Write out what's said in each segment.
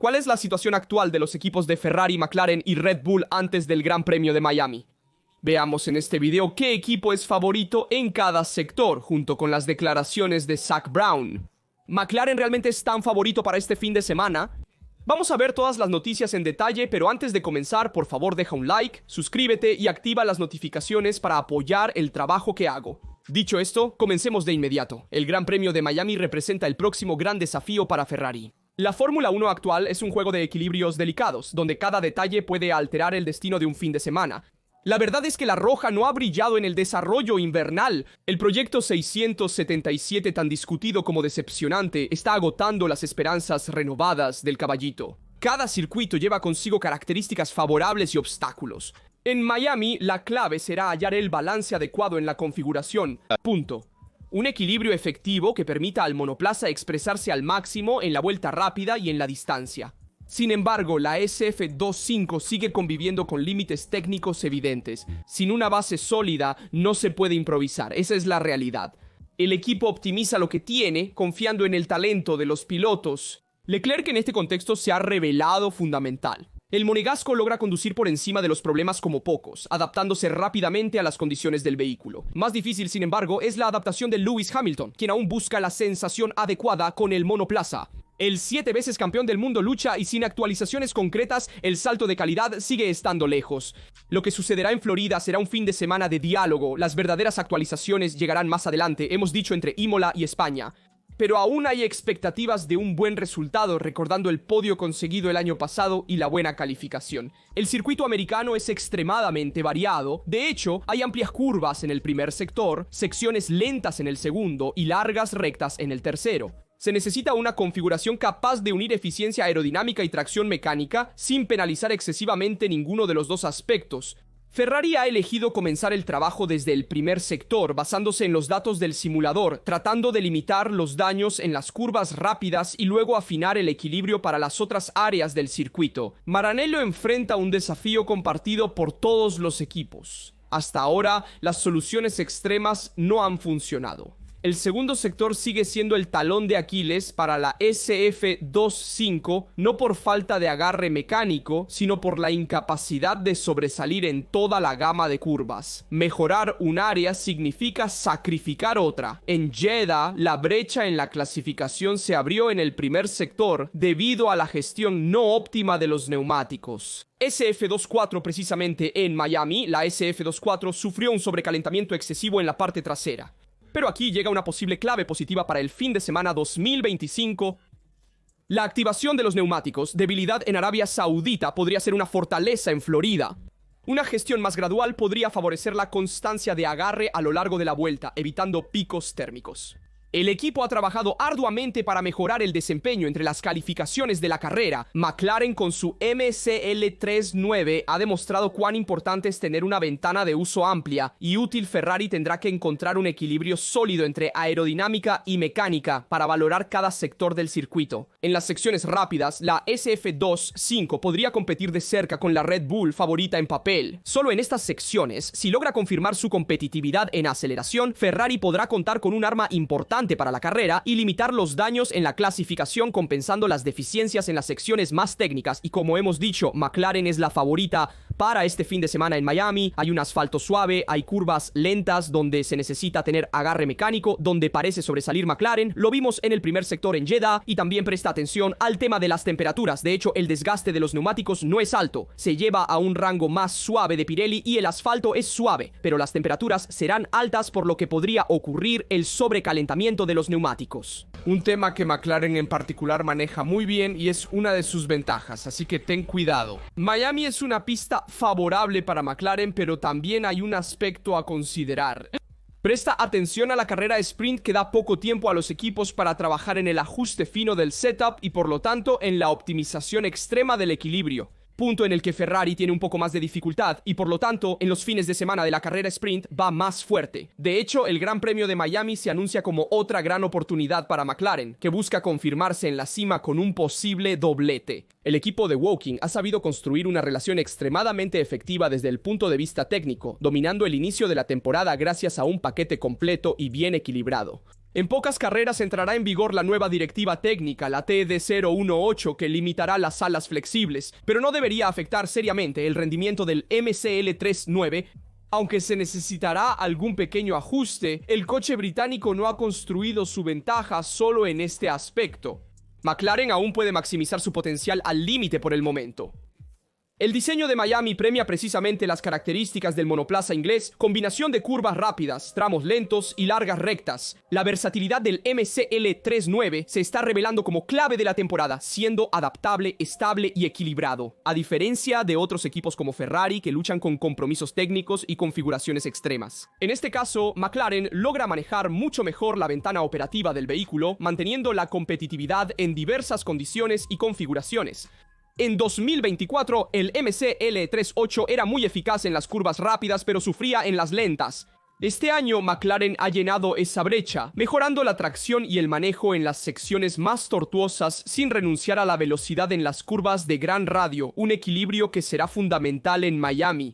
¿Cuál es la situación actual de los equipos de Ferrari, McLaren y Red Bull antes del Gran Premio de Miami? Veamos en este video qué equipo es favorito en cada sector, junto con las declaraciones de Zak Brown. ¿McLaren realmente es tan favorito para este fin de semana? Vamos a ver todas las noticias en detalle, pero antes de comenzar, por favor deja un like, suscríbete y activa las notificaciones para apoyar el trabajo que hago. Dicho esto, comencemos de inmediato. El Gran Premio de Miami representa el próximo gran desafío para Ferrari. La Fórmula 1 actual es un juego de equilibrios delicados, donde cada detalle puede alterar el destino de un fin de semana. La verdad es que la roja no ha brillado en el desarrollo invernal. El proyecto 677, tan discutido como decepcionante, está agotando las esperanzas renovadas del caballito. Cada circuito lleva consigo características favorables y obstáculos. En Miami, la clave será hallar el balance adecuado en la configuración. Punto. Un equilibrio efectivo que permita al monoplaza expresarse al máximo en la vuelta rápida y en la distancia. Sin embargo, la SF25 sigue conviviendo con límites técnicos evidentes. Sin una base sólida, no se puede improvisar. Esa es la realidad. El equipo optimiza lo que tiene, confiando en el talento de los pilotos. Leclerc en este contexto se ha revelado fundamental. El monegasco logra conducir por encima de los problemas como pocos, adaptándose rápidamente a las condiciones del vehículo. Más difícil, sin embargo, es la adaptación de Lewis Hamilton, quien aún busca la sensación adecuada con el monoplaza. El 7 veces campeón del mundo lucha y sin actualizaciones concretas, el salto de calidad sigue estando lejos. Lo que sucederá en Florida será un fin de semana de diálogo. Las verdaderas actualizaciones llegarán más adelante, hemos dicho entre Imola y España. Pero aún hay expectativas de un buen resultado, recordando el podio conseguido el año pasado y la buena calificación. El circuito americano es extremadamente variado. De hecho, hay amplias curvas en el primer sector, secciones lentas en el segundo y largas rectas en el tercero. Se necesita una configuración capaz de unir eficiencia aerodinámica y tracción mecánica sin penalizar excesivamente ninguno de los dos aspectos. Ferrari ha elegido comenzar el trabajo desde el primer sector, basándose en los datos del simulador, tratando de limitar los daños en las curvas rápidas y luego afinar el equilibrio para las otras áreas del circuito. Maranello enfrenta un desafío compartido por todos los equipos. Hasta ahora, las soluciones extremas no han funcionado. El segundo sector sigue siendo el talón de Aquiles para la SF25, no por falta de agarre mecánico, sino por la incapacidad de sobresalir en toda la gama de curvas. Mejorar un área significa sacrificar otra. En Jeddah, la brecha en la clasificación se abrió en el primer sector debido a la gestión no óptima de los neumáticos. SF24 precisamente en Miami, la SF24 sufrió un sobrecalentamiento excesivo en la parte trasera. Pero aquí llega una posible clave positiva para el fin de semana 2025. La activación de los neumáticos, debilidad en Arabia Saudita, podría ser una fortaleza en Florida. Una gestión más gradual podría favorecer la constancia de agarre a lo largo de la vuelta, evitando picos térmicos. El equipo ha trabajado arduamente para mejorar el desempeño entre las calificaciones de la carrera. McLaren con su MCL39 ha demostrado cuán importante es tener una ventana de uso amplia y útil. Ferrari tendrá que encontrar un equilibrio sólido entre aerodinámica y mecánica para valorar cada sector del circuito. En las secciones rápidas, la SF25 podría competir de cerca con la Red Bull, favorita en papel. Solo en estas secciones, si logra confirmar su competitividad en aceleración, Ferrari podrá contar con un arma importante para la carrera y limitar los daños en la clasificación, compensando las deficiencias en las secciones más técnicas. Y como hemos dicho, McLaren es la favorita para este fin de semana en Miami. Hay un asfalto suave, hay curvas lentas donde se necesita tener agarre mecánico, donde parece sobresalir McLaren. Lo vimos en el primer sector en Jeddah. Y también presta atención al tema de las temperaturas. De hecho, el desgaste de los neumáticos no es alto, se lleva a un rango más suave de Pirelli y el asfalto es suave, pero las temperaturas serán altas, por lo que podría ocurrir el sobrecalentamiento de los neumáticos. Un tema que McLaren en particular maneja muy bien y es una de sus ventajas, así que ten cuidado. Miami es una pista favorable para McLaren, pero también hay un aspecto a considerar. Presta atención a la carrera sprint, que da poco tiempo a los equipos para trabajar en el ajuste fino del setup y por lo tanto en la optimización extrema del equilibrio. Punto en el que Ferrari tiene un poco más de dificultad y por lo tanto en los fines de semana de la carrera sprint va más fuerte. De hecho, el Gran Premio de Miami se anuncia como otra gran oportunidad para McLaren, que busca confirmarse en la cima con un posible doblete. El equipo de Woking ha sabido construir una relación extremadamente efectiva desde el punto de vista técnico, dominando el inicio de la temporada gracias a un paquete completo y bien equilibrado. En pocas carreras entrará en vigor la nueva directiva técnica, la TD018, que limitará las alas flexibles, pero no debería afectar seriamente el rendimiento del MCL39. Aunque se necesitará algún pequeño ajuste, el coche británico no ha construido su ventaja solo en este aspecto. McLaren aún puede maximizar su potencial al límite por el momento. El diseño de Miami premia precisamente las características del monoplaza inglés, combinación de curvas rápidas, tramos lentos y largas rectas. La versatilidad del MCL39 se está revelando como clave de la temporada, siendo adaptable, estable y equilibrado, a diferencia de otros equipos como Ferrari que luchan con compromisos técnicos y configuraciones extremas. En este caso, McLaren logra manejar mucho mejor la ventana operativa del vehículo, manteniendo la competitividad en diversas condiciones y configuraciones. En 2024, el MCL38 era muy eficaz en las curvas rápidas, pero sufría en las lentas. Este año, McLaren ha llenado esa brecha, mejorando la tracción y el manejo en las secciones más tortuosas sin renunciar a la velocidad en las curvas de gran radio, un equilibrio que será fundamental en Miami.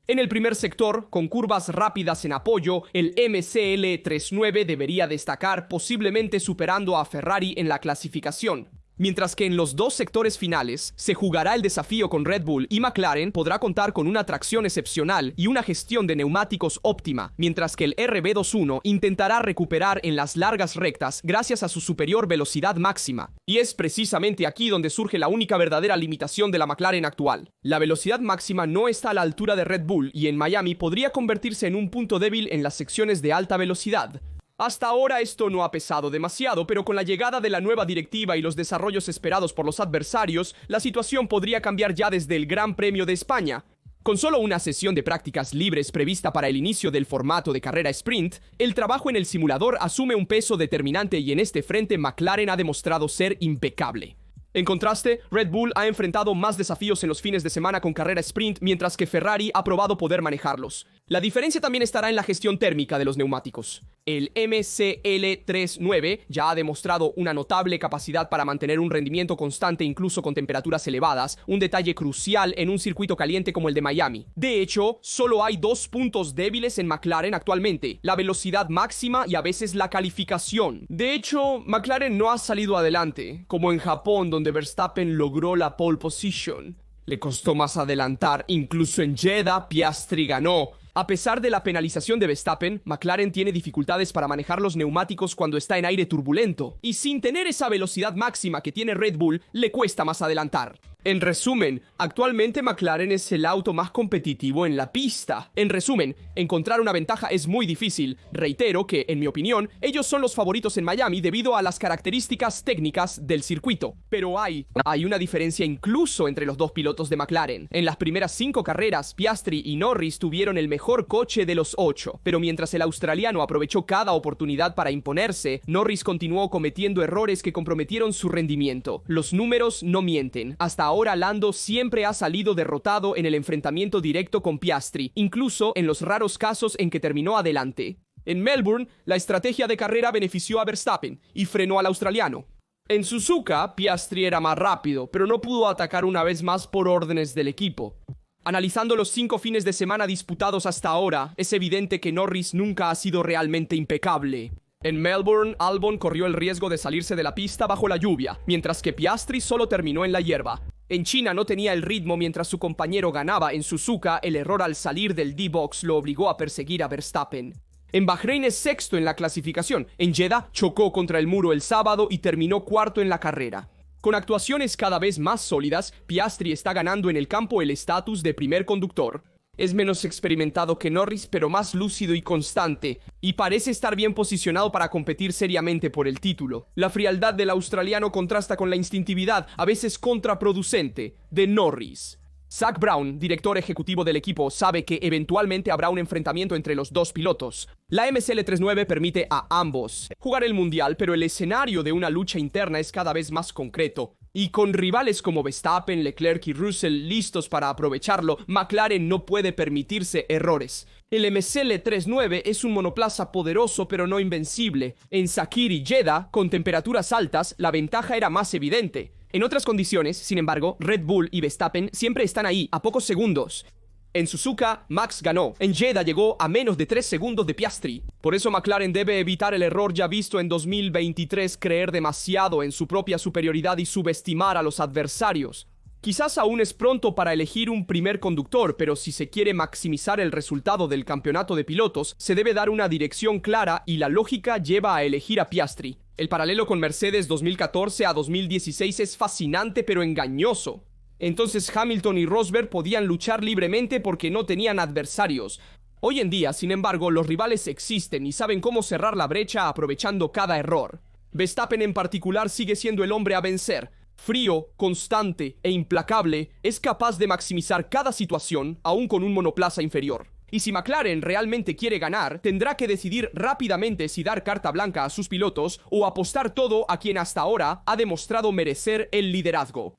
En el primer sector, con curvas rápidas en apoyo, el MCL39 debería destacar, posiblemente superando a Ferrari en la clasificación. Mientras que en los dos sectores finales se jugará el desafío con Red Bull y McLaren podrá contar con una tracción excepcional y una gestión de neumáticos óptima, mientras que el RB21 intentará recuperar en las largas rectas gracias a su superior velocidad máxima. Y es precisamente aquí donde surge la única verdadera limitación de la McLaren actual. La velocidad máxima no está a la altura de Red Bull y en Miami podría convertirse en un punto débil en las secciones de alta velocidad. Hasta ahora esto no ha pesado demasiado, pero con la llegada de la nueva directiva y los desarrollos esperados por los adversarios, la situación podría cambiar ya desde el Gran Premio de España. Con solo una sesión de prácticas libres prevista para el inicio del formato de carrera sprint, el trabajo en el simulador asume un peso determinante y en este frente McLaren ha demostrado ser impecable. En contraste, Red Bull ha enfrentado más desafíos en los fines de semana con carrera sprint, mientras que Ferrari ha probado poder manejarlos. La diferencia también estará en la gestión térmica de los neumáticos. El MCL39 ya ha demostrado una notable capacidad para mantener un rendimiento constante incluso con temperaturas elevadas, un detalle crucial en un circuito caliente como el de Miami. De hecho, solo hay dos puntos débiles en McLaren actualmente, la velocidad máxima y a veces la calificación. De hecho, McLaren no ha salido adelante, como en Japón donde Verstappen logró la pole position. Le costó más adelantar, incluso en Jeddah Piastri ganó. A pesar de la penalización de Verstappen, McLaren tiene dificultades para manejar los neumáticos cuando está en aire turbulento, y sin tener esa velocidad máxima que tiene Red Bull, le cuesta más adelantar. En resumen, actualmente McLaren es el auto más competitivo en la pista. En resumen, encontrar una ventaja es muy difícil. Reitero que, en mi opinión, ellos son los favoritos en Miami debido a las características técnicas del circuito. Pero hay una diferencia incluso entre los dos pilotos de McLaren. En las primeras 5 carreras, Piastri y Norris tuvieron el mejor coche de los 8. Pero mientras el australiano aprovechó cada oportunidad para imponerse, Norris continuó cometiendo errores que comprometieron su rendimiento. Los números no mienten. Hasta ahora Lando siempre ha salido derrotado en el enfrentamiento directo con Piastri, incluso en los raros casos en que terminó adelante. En Melbourne, la estrategia de carrera benefició a Verstappen y frenó al australiano. En Suzuka, Piastri era más rápido, pero no pudo atacar una vez más por órdenes del equipo. Analizando los 5 fines de semana disputados hasta ahora, es evidente que Norris nunca ha sido realmente impecable. En Melbourne, Albon corrió el riesgo de salirse de la pista bajo la lluvia, mientras que Piastri solo terminó en la hierba. En China no tenía el ritmo mientras su compañero ganaba. En Suzuka, el error al salir del D-Box lo obligó a perseguir a Verstappen. En Bahrein es sexto en la clasificación. En Jeddah chocó contra el muro el sábado y terminó cuarto en la carrera. Con actuaciones cada vez más sólidas, Piastri está ganando en el campo el estatus de primer conductor. Es menos experimentado que Norris, pero más lúcido y constante, y parece estar bien posicionado para competir seriamente por el título. La frialdad del australiano contrasta con la instintividad, a veces contraproducente, de Norris. Zak Brown, director ejecutivo del equipo, sabe que eventualmente habrá un enfrentamiento entre los dos pilotos. La MCL39 permite a ambos jugar el mundial, pero el escenario de una lucha interna es cada vez más concreto. Y con rivales como Verstappen, Leclerc y Russell listos para aprovecharlo, McLaren no puede permitirse errores. El MCL39 es un monoplaza poderoso pero no invencible. En Sakir y Jeddah, con temperaturas altas, la ventaja era más evidente. En otras condiciones, sin embargo, Red Bull y Verstappen siempre están ahí, a pocos segundos. En Suzuka, Max ganó. En Jeddah llegó a menos de 3 segundos de Piastri. Por eso McLaren debe evitar el error ya visto en 2023, creer demasiado en su propia superioridad y subestimar a los adversarios. Quizás aún es pronto para elegir un primer conductor, pero si se quiere maximizar el resultado del campeonato de pilotos, se debe dar una dirección clara y la lógica lleva a elegir a Piastri. El paralelo con Mercedes 2014 a 2016 es fascinante pero engañoso. Entonces Hamilton y Rosberg podían luchar libremente porque no tenían adversarios. Hoy en día, sin embargo, los rivales existen y saben cómo cerrar la brecha aprovechando cada error. Verstappen en particular sigue siendo el hombre a vencer. Frío, constante e implacable, es capaz de maximizar cada situación, aún con un monoplaza inferior. Y si McLaren realmente quiere ganar, tendrá que decidir rápidamente si dar carta blanca a sus pilotos o apostar todo a quien hasta ahora ha demostrado merecer el liderazgo.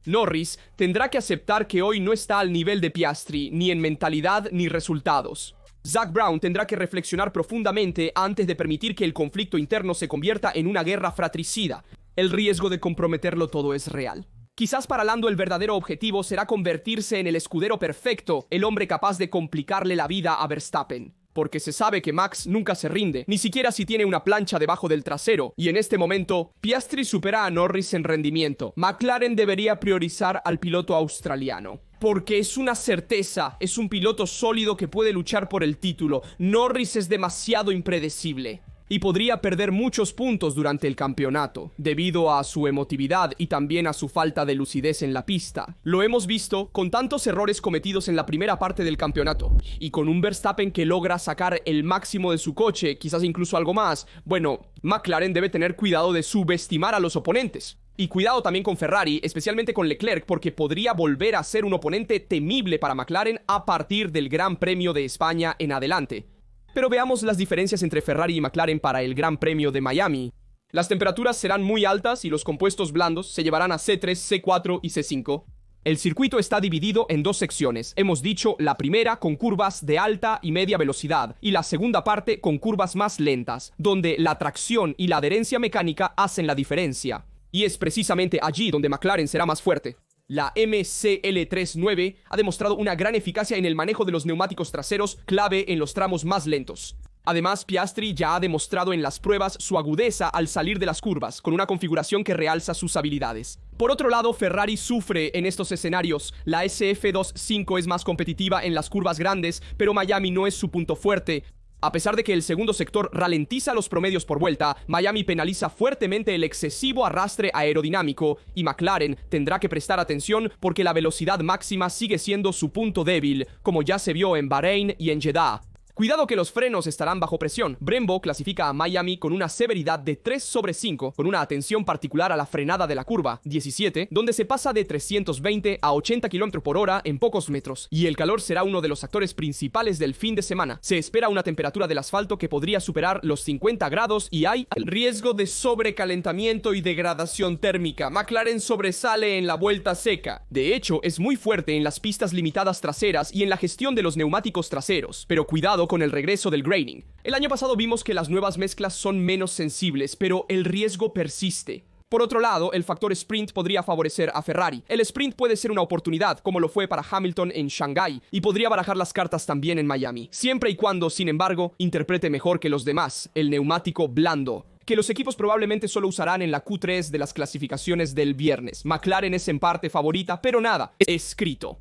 Norris tendrá que aceptar que hoy no está al nivel de Piastri, ni en mentalidad ni resultados. Zak Brown tendrá que reflexionar profundamente antes de permitir que el conflicto interno se convierta en una guerra fratricida. El riesgo de comprometerlo todo es real. Quizás para Lando el verdadero objetivo será convertirse en el escudero perfecto, el hombre capaz de complicarle la vida a Verstappen. Porque se sabe que Max nunca se rinde, ni siquiera si tiene una plancha debajo del trasero, y en este momento, Piastri supera a Norris en rendimiento. McLaren debería priorizar al piloto australiano. Porque es una certeza, es un piloto sólido que puede luchar por el título. Norris es demasiado impredecible. Y podría perder muchos puntos durante el campeonato, debido a su emotividad y también a su falta de lucidez en la pista. Lo hemos visto con tantos errores cometidos en la primera parte del campeonato, y con un Verstappen que logra sacar el máximo de su coche, quizás incluso algo más. Bueno, McLaren debe tener cuidado de subestimar a los oponentes. Y cuidado también con Ferrari, especialmente con Leclerc, porque podría volver a ser un oponente temible para McLaren a partir del Gran Premio de España en adelante. Pero veamos las diferencias entre Ferrari y McLaren para el Gran Premio de Miami. Las temperaturas serán muy altas y los compuestos blandos se llevarán a C3, C4 y C5. El circuito está dividido en dos secciones. Hemos dicho la primera con curvas de alta y media velocidad y la segunda parte con curvas más lentas, donde la tracción y la adherencia mecánica hacen la diferencia. Y es precisamente allí donde McLaren será más fuerte. La MCL39 ha demostrado una gran eficacia en el manejo de los neumáticos traseros, clave en los tramos más lentos. Además, Piastri ya ha demostrado en las pruebas su agudeza al salir de las curvas, con una configuración que realza sus habilidades. Por otro lado, Ferrari sufre en estos escenarios. La SF25 es más competitiva en las curvas grandes, pero Miami no es su punto fuerte. A pesar de que el segundo sector ralentiza los promedios por vuelta, Miami penaliza fuertemente el excesivo arrastre aerodinámico y McLaren tendrá que prestar atención porque la velocidad máxima sigue siendo su punto débil, como ya se vio en Bahrein y en Jeddah. Cuidado que los frenos estarán bajo presión. Brembo clasifica a Miami con una severidad de 3/5, con una atención particular a la frenada de la curva 17, donde se pasa de 320 a 80 km por hora en pocos metros. Y el calor será uno de los actores principales del fin de semana. Se espera una temperatura del asfalto que podría superar los 50 grados y hay el riesgo de sobrecalentamiento y degradación térmica. McLaren sobresale en la vuelta seca. De hecho, es muy fuerte en las pistas limitadas traseras y en la gestión de los neumáticos traseros. Pero cuidado con el regreso del graining. El año pasado vimos que las nuevas mezclas son menos sensibles, pero el riesgo persiste. Por otro lado, el factor sprint podría favorecer a Ferrari. El sprint puede ser una oportunidad, como lo fue para Hamilton en Shanghái, y podría barajar las cartas también en Miami, siempre y cuando, sin embargo, interprete mejor que los demás el neumático blando, que los equipos probablemente solo usarán en la Q3 de las clasificaciones del viernes. McLaren es en parte favorita, pero nada escrito.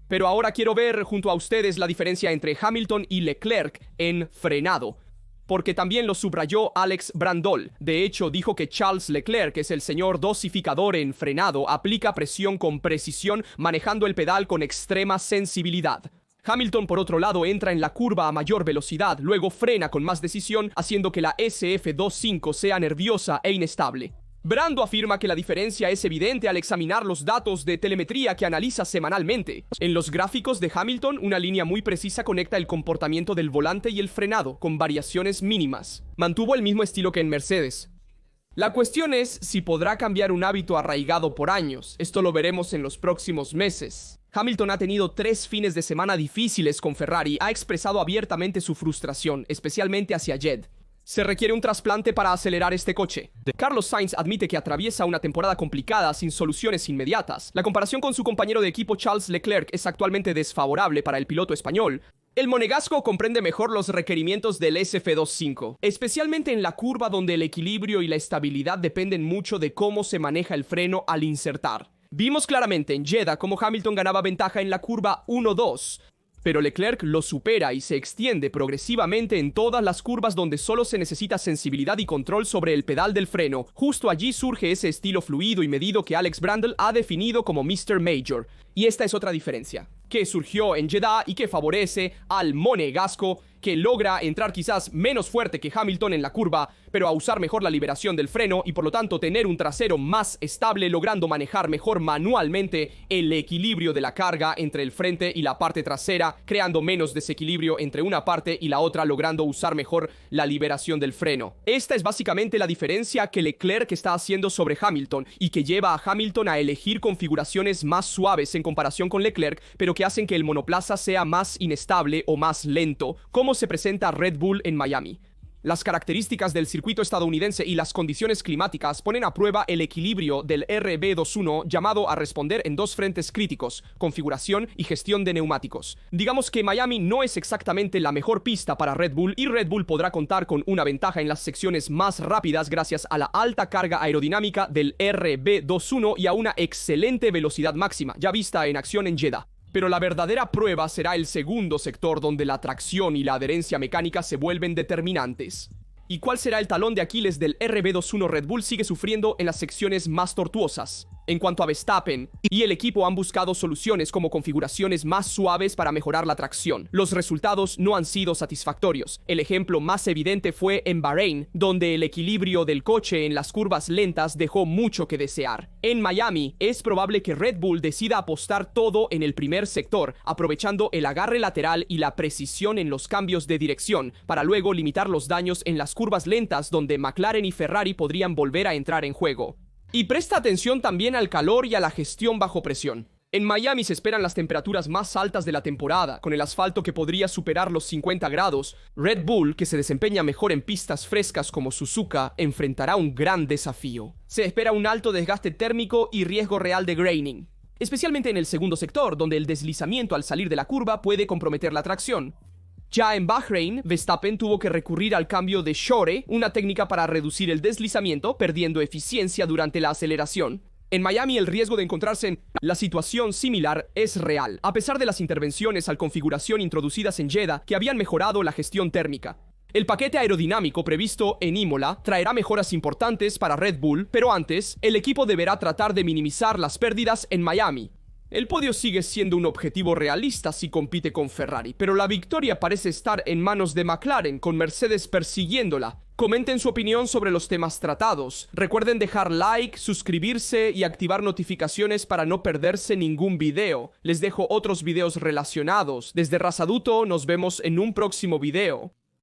Pero ahora quiero ver junto a ustedes la diferencia entre Hamilton y Leclerc en frenado, porque también lo subrayó Alex Brandol. De hecho, dijo que Charles Leclerc es el señor dosificador en frenado, aplica presión con precisión, manejando el pedal con extrema sensibilidad. Hamilton, por otro lado, entra en la curva a mayor velocidad, luego frena con más decisión, haciendo que la SF25 sea nerviosa e inestable. Brando afirma que la diferencia es evidente al examinar los datos de telemetría que analiza semanalmente. En los gráficos de Hamilton, una línea muy precisa conecta el comportamiento del volante y el frenado, con variaciones mínimas. Mantuvo el mismo estilo que en Mercedes. La cuestión es si podrá cambiar un hábito arraigado por años. Esto lo veremos en los próximos meses. Hamilton ha tenido 3 fines de semana difíciles con Ferrari. Ha expresado abiertamente su frustración, especialmente hacia Jed. Se requiere un trasplante para acelerar este coche. Carlos Sainz admite que atraviesa una temporada complicada sin soluciones inmediatas. La comparación con su compañero de equipo Charles Leclerc es actualmente desfavorable para el piloto español. El monegasco comprende mejor los requerimientos del SF25, especialmente en la curva donde el equilibrio y la estabilidad dependen mucho de cómo se maneja el freno al insertar. Vimos claramente en Jeddah cómo Hamilton ganaba ventaja en la curva 1-2, pero Leclerc lo supera y se extiende progresivamente en todas las curvas donde solo se necesita sensibilidad y control sobre el pedal del freno. Justo allí surge ese estilo fluido y medido que Alex Brundle ha definido como Mr. Major. Y esta es otra diferencia, que surgió en Jeddah y que favorece al monegasco, que logra entrar quizás menos fuerte que Hamilton en la curva, pero a usar mejor la liberación del freno y por lo tanto tener un trasero más estable, logrando manejar mejor manualmente el equilibrio de la carga entre el frente y la parte trasera, creando menos desequilibrio entre una parte y la otra, logrando usar mejor la liberación del freno. Esta es básicamente la diferencia que Leclerc está haciendo sobre Hamilton y que lleva a Hamilton a elegir configuraciones más suaves en comparación con Leclerc, pero que hacen que el monoplaza sea más inestable o más lento, como se presenta Red Bull en Miami. Las características del circuito estadounidense y las condiciones climáticas ponen a prueba el equilibrio del RB21, llamado a responder en dos frentes críticos: configuración y gestión de neumáticos. Digamos que Miami no es exactamente la mejor pista para Red Bull, y Red Bull podrá contar con una ventaja en las secciones más rápidas gracias a la alta carga aerodinámica del RB21 y a una excelente velocidad máxima, ya vista en acción en Jeddah. Pero la verdadera prueba será el segundo sector, donde la tracción y la adherencia mecánica se vuelven determinantes. ¿Y cuál será el talón de Aquiles del RB21? Red Bull sigue sufriendo en las secciones más tortuosas. En cuanto a Verstappen y el equipo, han buscado soluciones como configuraciones más suaves para mejorar la tracción. Los resultados no han sido satisfactorios. El ejemplo más evidente fue en Bahrein, donde el equilibrio del coche en las curvas lentas dejó mucho que desear. En Miami, es probable que Red Bull decida apostar todo en el primer sector, aprovechando el agarre lateral y la precisión en los cambios de dirección, para luego limitar los daños en las curvas lentas, donde McLaren y Ferrari podrían volver a entrar en juego. Y presta atención también al calor y a la gestión bajo presión. En Miami se esperan las temperaturas más altas de la temporada, con el asfalto que podría superar los 50 grados. Red Bull, que se desempeña mejor en pistas frescas como Suzuka, enfrentará un gran desafío. Se espera un alto desgaste térmico y riesgo real de graining, especialmente en el segundo sector, donde el deslizamiento al salir de la curva puede comprometer la tracción. Ya en Bahrein, Verstappen tuvo que recurrir al cambio de Shore, una técnica para reducir el deslizamiento, perdiendo eficiencia durante la aceleración. En Miami, el riesgo de encontrarse en la situación similar es real, a pesar de las intervenciones al configuración introducidas en Jeddah que habían mejorado la gestión térmica. El paquete aerodinámico previsto en Imola traerá mejoras importantes para Red Bull, pero antes, el equipo deberá tratar de minimizar las pérdidas en Miami. El podio sigue siendo un objetivo realista si compite con Ferrari, pero la victoria parece estar en manos de McLaren, con Mercedes persiguiéndola. Comenten su opinión sobre los temas tratados. Recuerden dejar like, suscribirse y activar notificaciones para no perderse ningún video. Les dejo otros videos relacionados. Desde Rasaduto nos vemos en un próximo video.